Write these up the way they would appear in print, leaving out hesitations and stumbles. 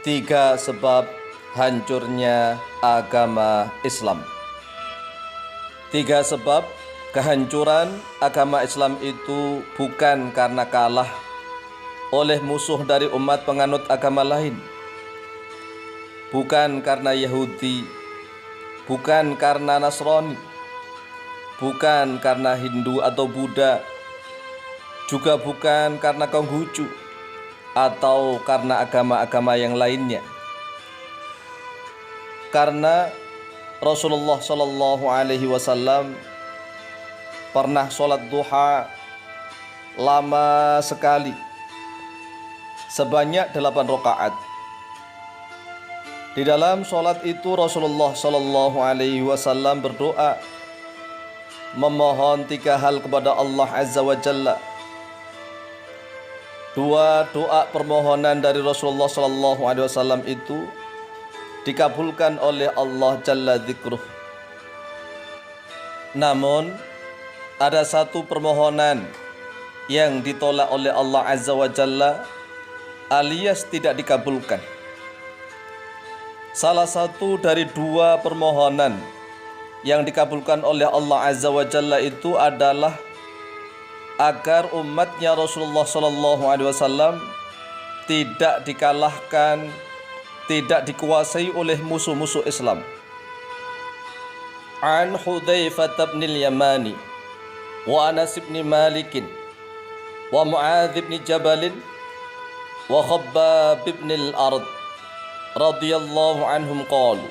Tiga sebab hancurnya agama Islam. Tiga sebab kehancuran agama Islam itu bukan karena kalah oleh musuh dari umat penganut agama lain, bukan karena Yahudi, bukan karena Nasrani, bukan karena Hindu atau Buddha, juga bukan karena Konghucu atau karena agama-agama yang lainnya. Karena Rasulullah Shallallahu Alaihi Wasallam pernah sholat duha lama sekali, sebanyak 8 rakaat. Di dalam sholat itu Rasulullah Shallallahu Alaihi Wasallam berdoa, memohon 3 hal kepada Allah Azza wa Jalla. 2 doa permohonan dari Rasulullah Shallallahu Alaihi Wasallam itu dikabulkan oleh Allah Jalla Dzikruh. Namun ada 1 permohonan yang ditolak oleh Allah Azza wa Jalla alias tidak dikabulkan. Salah satu dari 2 permohonan yang dikabulkan oleh Allah Azza wa Jalla itu adalah agar umatnya Rasulullah Shallallahu Alaihi Wasallam tidak dikalahkan, tidak dikuasai oleh musuh-musuh Islam. An Hudzaifah bin al-Yamani wa Anas bin Malik wa Mu'adz bin Jabal wa Khabbab bin al-Ard radhiyallahu anhum qalu,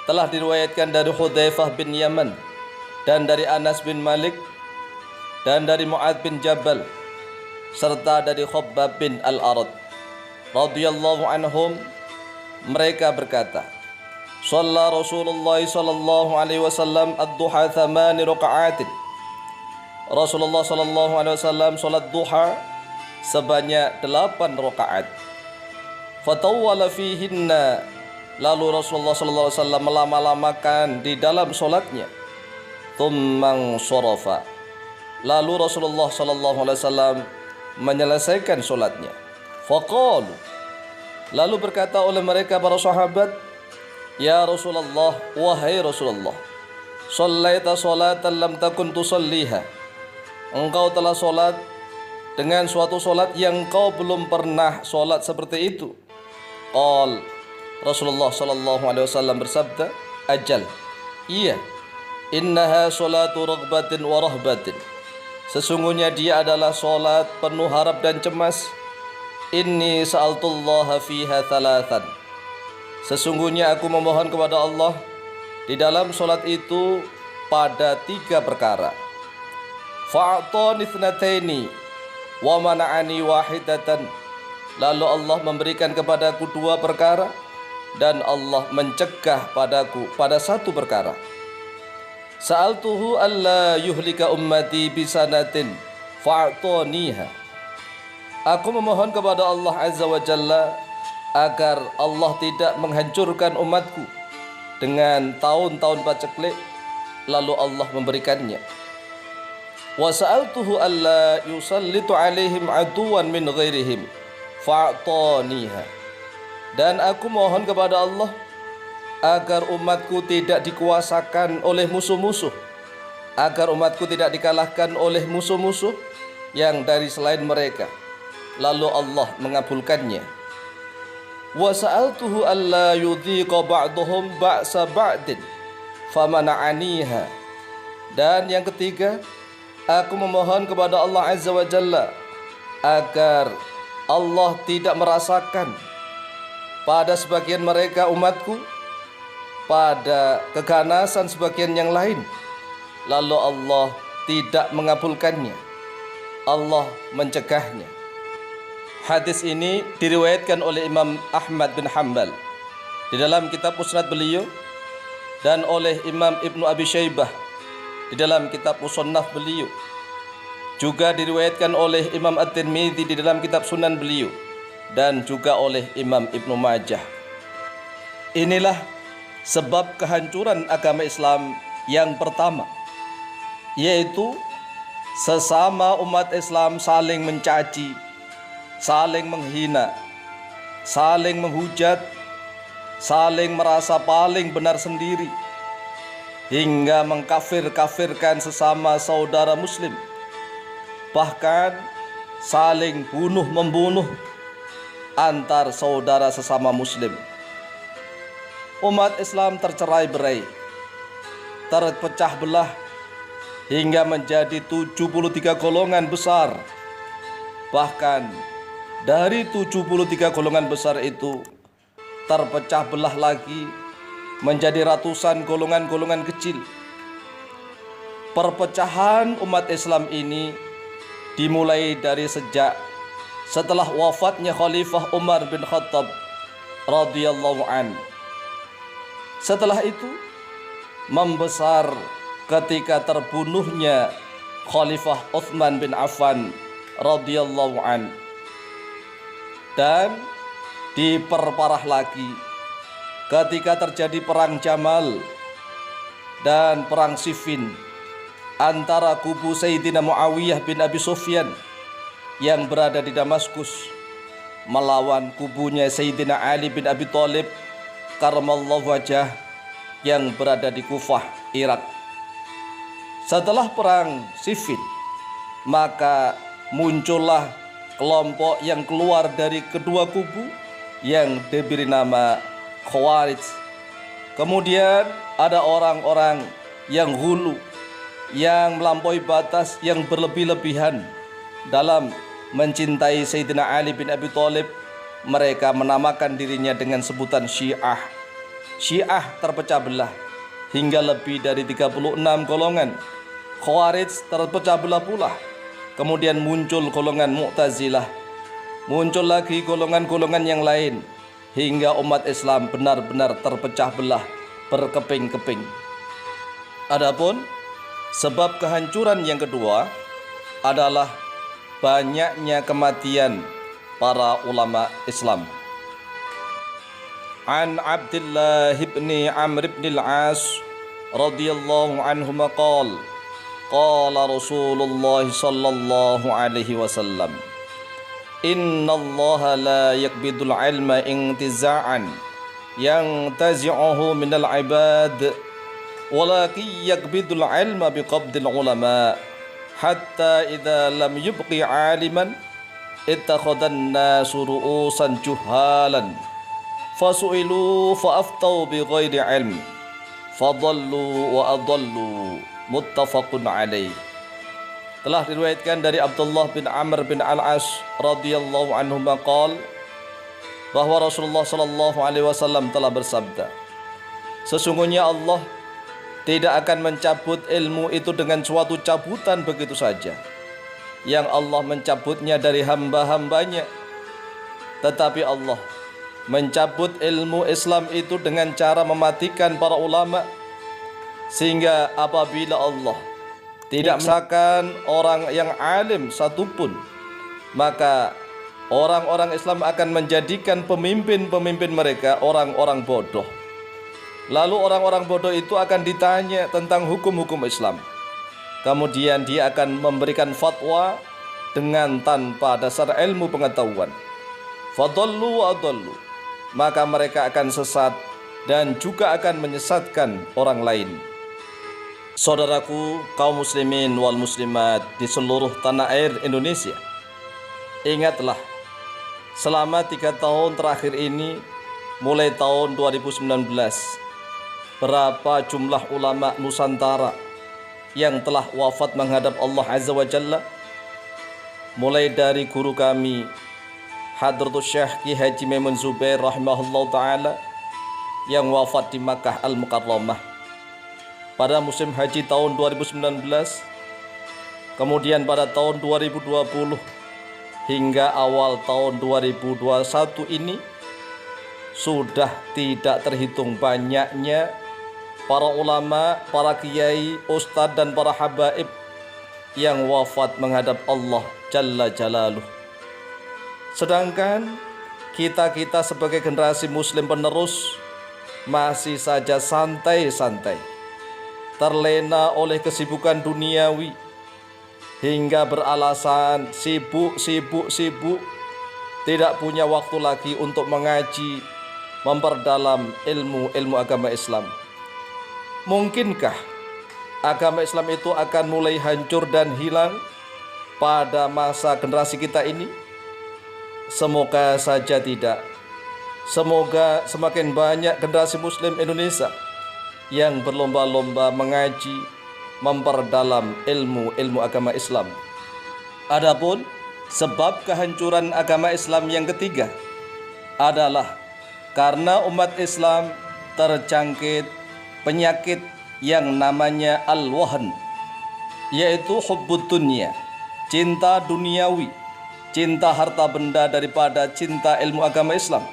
telah diriwayatkan dari Hudzaifah bin Yaman dan dari Anas bin Malik dan dari Mu'adz bin Jabal serta dari Khabbab bin al-Ard radhiyallahu anhum, mereka berkata, shalla Rasulullah sallallahu alaihi wasallam ad-duha 8 raka'atin. Rasulullah sallallahu alaihi wasallam salat duha sebanyak 8 rakaat. Fatawwala fihinna, lalu Rasulullah sallallahu alaihi wasallam melama-lamakan di dalam salatnya. Tsumman sharafa, lalu Rasulullah sallallahu alaihi wasallam menyelesaikan salatnya. Faqalu, lalu berkata oleh mereka para sahabat, ya Rasulullah, wahai Rasulullah, shallaita salatan lam takun tusalliha, engkau telah salat dengan suatu salat yang engkau belum pernah salat seperti itu. Qal, Rasulullah sallallahu alaihi wasallam bersabda, ajal, iya, innaha salatu raghbatin wa rahbatin, sesungguhnya dia adalah salat penuh harap dan cemas. Inni sa'altullaha fiha thalathan, sesungguhnya aku memohon kepada Allah di dalam salat itu pada 3 perkara. Fa'atani ithnataini wa mana'ani wahidatan, lalu Allah memberikan kepadaku 2 perkara dan Allah mencegah padaku pada 1 perkara. Sa'altuhu alla yuhlika ummati bisanatin fa'ataniha, aku memohon kepada Allah Azza wa Jalla agar Allah tidak menghancurkan umatku dengan tahun-tahun paceklik, lalu Allah memberikannya. Wa sa'altuhu alla yusallitu alaihim aduwan min ghairihim fa'ataniha, dan aku mohon kepada Allah agar umatku tidak dikuasakan oleh musuh-musuh, agar umatku tidak dikalahkan oleh musuh-musuh yang dari selain mereka, lalu Allah mengabulkannya. Wa sa'altuhu alla yudhiqa ba'duhum ba'sa ba'din famana'aniha, dan yang ketiga, aku memohon kepada Allah Azza wa Jalla agar Allah tidak merasakan pada sebagian mereka umatku pada keganasan sebagian yang lain, lalu Allah tidak mengabulkannya, Allah mencegahnya. Hadis ini diriwayatkan oleh Imam Ahmad bin Hanbal di dalam kitab Musnad beliau, dan oleh Imam Ibnu Abi Syaibah di dalam kitab Musannaf beliau. Juga diriwayatkan oleh Imam At-Tirmidzi di dalam kitab Sunan beliau, dan juga oleh Imam Ibnu Majah. Inilah sebab kehancuran agama Islam yang pertama, yaitu sesama umat Islam saling mencaci, saling menghina, saling menghujat, saling merasa paling benar sendiri, hingga mengkafir-kafirkan sesama saudara muslim, bahkan saling bunuh-membunuh antar saudara sesama muslim. Umat Islam tercerai-berai, terpecah belah hingga menjadi 73 golongan besar. Bahkan dari 73 golongan besar itu terpecah belah lagi menjadi ratusan golongan-golongan kecil. Perpecahan umat Islam ini dimulai dari sejak setelah wafatnya Khalifah Umar bin Khattab radhiyallahu an. Setelah itu membesar ketika terbunuhnya Khalifah Utsman bin Affan radhiyallahu an, dan diperparah lagi ketika terjadi perang Jamal dan perang Siffin antara kubu Sayyidina Muawiyah bin Abi Sufyan yang berada di Damaskus melawan kubunya Sayyidina Ali bin Abi Thalib karramallahu wajhah yang berada di Kufah, Irak. Setelah perang Siffin, maka muncullah kelompok yang keluar dari kedua kubu yang diberi nama Khawarij. Kemudian ada orang-orang yang hulu, yang melampaui batas, yang berlebih-lebihan dalam mencintai Sayyidina Ali bin Abi Thalib. Mereka menamakan dirinya dengan sebutan Syiah. Syiah terpecah belah hingga lebih dari 36 golongan. Khawarij terpecah belah pula. Kemudian muncul golongan Mu'tazilah, muncul lagi golongan-golongan yang lain, hingga umat Islam benar-benar terpecah belah, berkeping-keping. Adapun sebab kehancuran yang kedua adalah banyaknya kematian para ulama Islam. An Abdullah bin Amr bin al-As radhiyallahu anhuma qala Rasulullah sallallahu alaihi wasallam, inna Allah la yakbidul ilma intiza'an yantazi'uhu minal ibad, walakin yakbidul ilma biqabdil ulama, hatta idza lam yubqi aliman ittakhadhan nasu ru'usan juhalan fasu'ilu fa'aftau bighairi ilm fadallu wa adallu. Muttafaqun alaih. Telah diriwayatkan dari Abdullah bin Amr bin al-As radhiyallahu anhu maqal, bahwa Rasulullah sallallahu alaihi wasallam telah bersabda, sesungguhnya Allah tidak akan mencabut ilmu itu dengan suatu cabutan begitu saja, yang Allah mencabutnya dari hamba-hambanya. Tetapi Allah mencabut ilmu Islam itu dengan cara mematikan para ulama, sehingga apabila Allah tidak menyakkan orang yang alim satupun, maka orang-orang Islam akan menjadikan pemimpin-pemimpin mereka orang-orang bodoh. Lalu orang-orang bodoh itu akan ditanya tentang hukum-hukum Islam. Kemudian dia akan memberikan fatwa dengan tanpa dasar ilmu pengetahuan. Fadallu wa adallu, maka mereka akan sesat dan juga akan menyesatkan orang lain. Saudaraku kaum muslimin wal muslimat di seluruh tanah air Indonesia, ingatlah, selama 3 tahun terakhir ini, mulai tahun 2019, berapa jumlah ulama Nusantara yang telah wafat menghadap Allah Azza wa Jalla. Mulai dari guru kami Hadratus Syekh Ki Haji Maimun Zubair rahimahullah ta'ala yang wafat di Makkah Al-Mukarramah pada musim haji tahun 2019, kemudian pada tahun 2020 hingga awal tahun 2021 ini, sudah tidak terhitung banyaknya para ulama, para kiai, ustadz dan para habaib yang wafat menghadap Allah Jalla Jalaluh. Sedangkan kita sebagai generasi muslim penerus masih saja santai-santai, terlena oleh kesibukan duniawi, hingga beralasan sibuk, tidak punya waktu lagi untuk mengaji, memperdalam ilmu agama Islam. Mungkinkah agama Islam itu akan mulai hancur dan hilang pada masa generasi kita ini? Semoga saja tidak. Semoga semakin banyak generasi Muslim Indonesia yang berlomba-lomba mengaji, memperdalam ilmu agama Islam. Adapun sebab kehancuran agama Islam yang ketiga adalah karena umat Islam terjangkit penyakit yang namanya al-wahn, yaitu hubbud dunya, cinta duniawi, cinta harta benda daripada cinta ilmu agama Islam,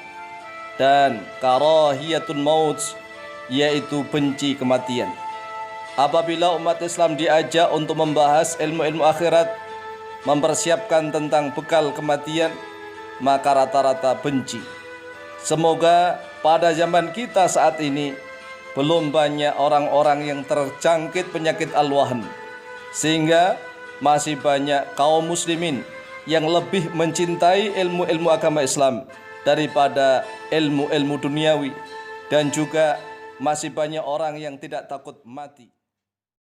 dan karahiyatul maut, yaitu benci kematian. Apabila umat Islam diajak untuk membahas ilmu akhirat, mempersiapkan tentang bekal kematian, maka rata-rata benci. Semoga pada zaman kita saat ini belum banyak orang-orang yang terjangkit penyakit al-wahn, sehingga masih banyak kaum muslimin yang lebih mencintai ilmu agama Islam daripada ilmu duniawi, dan juga masih banyak orang yang tidak takut mati.